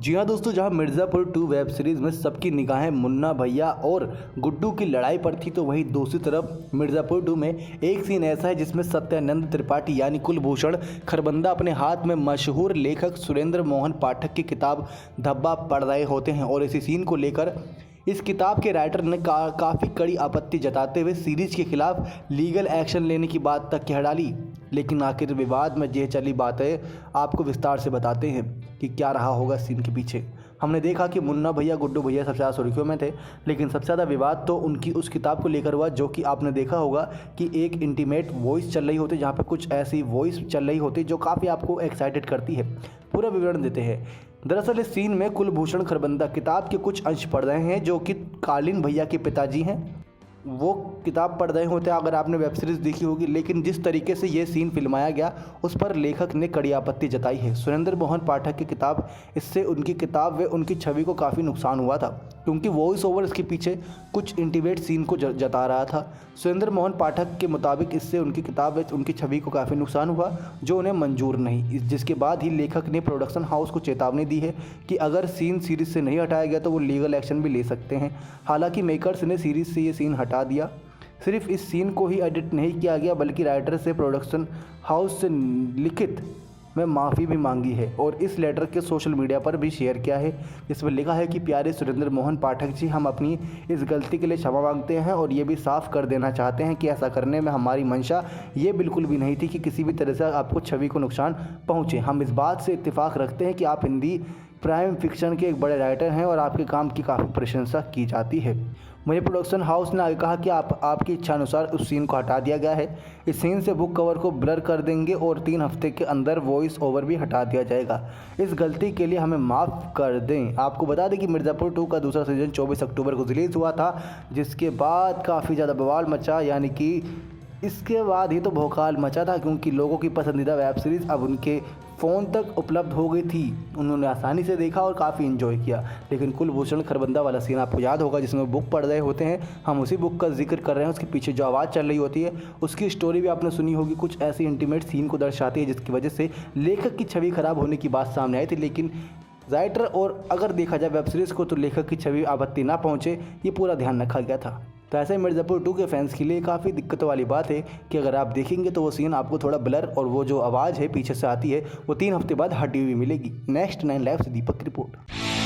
जी हाँ दोस्तों, जहाँ मिर्ज़ापुर 2 वेब सीरीज़ में सबकी निगाहें मुन्ना भैया और गुड्डू की लड़ाई पर थी, तो वहीं दूसरी तरफ मिर्ज़ापुर 2 में एक सीन ऐसा है जिसमें सत्यानंद त्रिपाठी यानी कुलभूषण खरबंदा अपने हाथ में मशहूर लेखक सुरेंद्र मोहन पाठक की किताब धब्बा पढ़ रहे होते हैं। और इसी सीन को लेकर इस किताब के राइटर ने काफ़ी कड़ी आपत्ति जताते हुए सीरीज़ के खिलाफ लीगल एक्शन लेने की बात तक कह डाली। लेकिन आखिर विवाद में ये चली बातें आपको विस्तार से बताते हैं कि क्या रहा होगा सीन के पीछे। हमने देखा कि मुन्ना भैया गुड्डू भैया सबसे ज़्यादा सुर्खियों में थे, लेकिन सबसे ज़्यादा विवाद तो उनकी उस किताब को लेकर हुआ जो कि आपने देखा होगा कि एक इंटीमेट वॉइस चल रही होती, जहाँ पे कुछ ऐसी वॉइस चल रही होती जो काफ़ी आपको एक्साइटेड करती है। पूरा विवरण देते हैं। दरअसल इस सीन में कुलभूषण खरबंदा किताब के कुछ अंश पढ़ रहे हैं जो कि कालीन भैया के पिताजी हैं, वो किताब पढ़ रहे होते हैं। अगर आपने वेब सीरीज़ देखी होगी, लेकिन जिस तरीके से ये सीन फिल्माया गया उस पर लेखक ने कड़ी आपत्ति जताई है। सुरेंद्र मोहन पाठक की किताब, इससे उनकी किताब व उनकी छवि को काफ़ी नुकसान हुआ था, क्योंकि वॉइस ओवर इसके पीछे कुछ इंटीमेट सीन को जता रहा था। सुरेंद्र मोहन पाठक के मुताबिक इससे उनकी किताब व उनकी छवि को काफ़ी नुकसान हुआ, जो उन्हें मंजूर नहीं। जिसके बाद ही लेखक ने प्रोडक्शन हाउस को चेतावनी दी है कि अगर सीन सीरीज़ से नहीं हटाया गया तो वो लीगल एक्शन भी ले सकते हैं। हालांकि मेकर्स ने सीरीज़ से ये सीन हटा दिया। सिर्फ इस सीन को ही एडिट नहीं किया गया, बल्कि राइटर से प्रोडक्शन हाउस से लिखित में माफ़ी भी मांगी है और इस लेटर के सोशल मीडिया पर भी शेयर किया है, जिसमें लिखा है कि प्यारे सुरेंद्र मोहन पाठक जी, हम अपनी इस गलती के लिए क्षमा मांगते हैं और ये भी साफ कर देना चाहते हैं कि ऐसा करने में हमारी मंशा ये बिल्कुल भी नहीं थी कि किसी भी तरह से आपको छवि को नुकसान पहुँचे। हम इस बात से इत्तेफाक रखते हैं कि आप हिंदी प्राइम फिक्शन के एक बड़े राइटर हैं और आपके काम की काफ़ी प्रशंसा की जाती है। मुझे प्रोडक्शन हाउस ने आगे कहा कि आपकी इच्छा अनुसार उस सीन को हटा दिया गया है। इस सीन से बुक कवर को ब्लर कर देंगे और 3 हफ्ते के अंदर वॉइस ओवर भी हटा दिया जाएगा। इस गलती के लिए हमें माफ़ कर दें। आपको बता दें कि मिर्ज़ापुर 2 का दूसरा सीजन 24 अक्टूबर को रिलीज़ हुआ था, जिसके बाद काफ़ी ज़्यादा बवाल मचा, यानी कि इसके बाद ही तो भौकाल मचा था, क्योंकि लोगों की पसंदीदा वेब सीरीज़ अब उनके फ़ोन तक उपलब्ध हो गई थी। उन्होंने आसानी से देखा और काफ़ी इन्जॉय किया। लेकिन कुलभूषण खरबंदा वाला सीन आपको याद होगा, जिसमें बुक पढ़ रहे होते हैं, हम उसी बुक का जिक्र कर रहे हैं। उसके पीछे जो आवाज़ चल रही होती है उसकी स्टोरी भी आपने सुनी होगी, कुछ ऐसी इंटीमेट सीन को दर्शाती है जिसकी वजह से लेखक की छवि खराब होने की बात सामने आई थी। लेकिन राइटर और अगर देखा जाए वेब सीरीज़ को, तो लेखक की छवि आपत्ति ना पहुँचे, ये पूरा ध्यान रखा गया था। तो ऐसे मिर्ज़ापुर 2 के फैंस के लिए काफ़ी दिक्कतों वाली बात है कि अगर आप देखेंगे तो वो सीन आपको थोड़ा ब्लर और वो जो आवाज़ है पीछे से आती है वो 3 हफ्ते बाद हटी हुई मिलेगी। नेक्स्ट 9 लाइव से दीपक की रिपोर्ट।